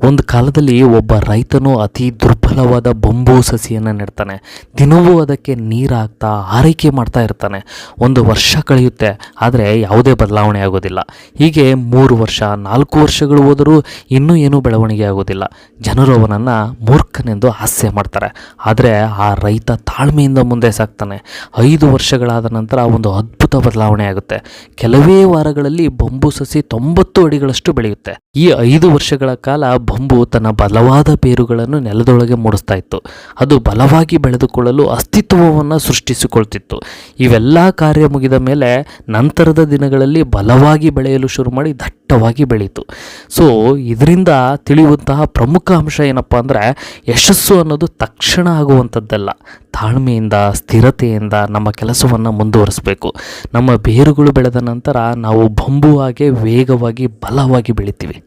ಒಂದು ಕಾಲದಲ್ಲಿ ಒಬ್ಬ ರೈತನು ಅತಿ ದುರ್ಬಲವಾದ ಬಂಬೂ ಸಸಿಯನ್ನು ನೆಡ್ತಾನೆ. ದಿನವೂ ಅದಕ್ಕೆ ನೀರು ಹಾಕ್ತಾ ಆರೈಕೆ ಮಾಡ್ತಾ ಇರ್ತಾನೆ. ಒಂದು ವರ್ಷ ಕಳೆಯುತ್ತೆ, ಆದರೆ ಯಾವುದೇ ಬದಲಾವಣೆ ಆಗೋದಿಲ್ಲ. ಹೀಗೆ 3 ವರ್ಷ 4 ವರ್ಷಗಳು ಹೋದರೂ ಇನ್ನೂ ಏನೂ ಬೆಳವಣಿಗೆ ಆಗೋದಿಲ್ಲ. ಜನರು ಅವನನ್ನು ಮೂರ್ಖನೆಂದು ಹಾಸ್ಯ ಮಾಡ್ತಾರೆ. ಆದರೆ ಆ ರೈತ ತಾಳ್ಮೆಯಿಂದ ಮುಂದೆ ಸಾಗ್ತಾನೆ. 5 ವರ್ಷಗಳಾದ ನಂತರ ಒಂದು ಅದ್ಭುತ ಬದಲಾವಣೆ ಆಗುತ್ತೆ. ಕೆಲವೇ ವಾರಗಳಲ್ಲಿ ಬಂಬೂ ಸಸಿ 90 ಅಡಿಗಳಷ್ಟು ಬೆಳೆಯುತ್ತೆ. ಈ 5 ವರ್ಷಗಳ ಕಾಲ ಬಂಬು ತನ್ನ ಬಲವಾದ ಬೇರುಗಳನ್ನು ನೆಲದೊಳಗೆ ಮೂಡಿಸ್ತಾ ಇತ್ತು. ಅದು ಬಲವಾಗಿ ಬೆಳೆದುಕೊಳ್ಳಲು ಅಸ್ತಿತ್ವವನ್ನು ಸೃಷ್ಟಿಸಿಕೊಳ್ತಿತ್ತು. ಇವೆಲ್ಲ ಕಾರ್ಯ ಮುಗಿದ ಮೇಲೆ ನಂತರದ ದಿನಗಳಲ್ಲಿ ಬಲವಾಗಿ ಬೆಳೆಯಲು ಶುರು ಮಾಡಿ ದಟ್ಟವಾಗಿ ಬೆಳೀತು. ಸೊ ಇದರಿಂದ ತಿಳಿಯುವಂತಹ ಪ್ರಮುಖ ಅಂಶ ಏನಪ್ಪ ಅಂದರೆ, ಯಶಸ್ಸು ಅನ್ನೋದು ತಕ್ಷಣ ಆಗುವಂಥದ್ದಲ್ಲ. ತಾಳ್ಮೆಯಿಂದ ಸ್ಥಿರತೆಯಿಂದ ನಮ್ಮ ಕೆಲಸವನ್ನು ಮುಂದುವರಿಸಬೇಕು. ನಮ್ಮ ಬೇರುಗಳು ಬೆಳೆದ ನಂತರ ನಾವು ಬಂಬು ಹಾಗೆ ವೇಗವಾಗಿ ಬಲವಾಗಿ ಬೆಳಿತೀವಿ.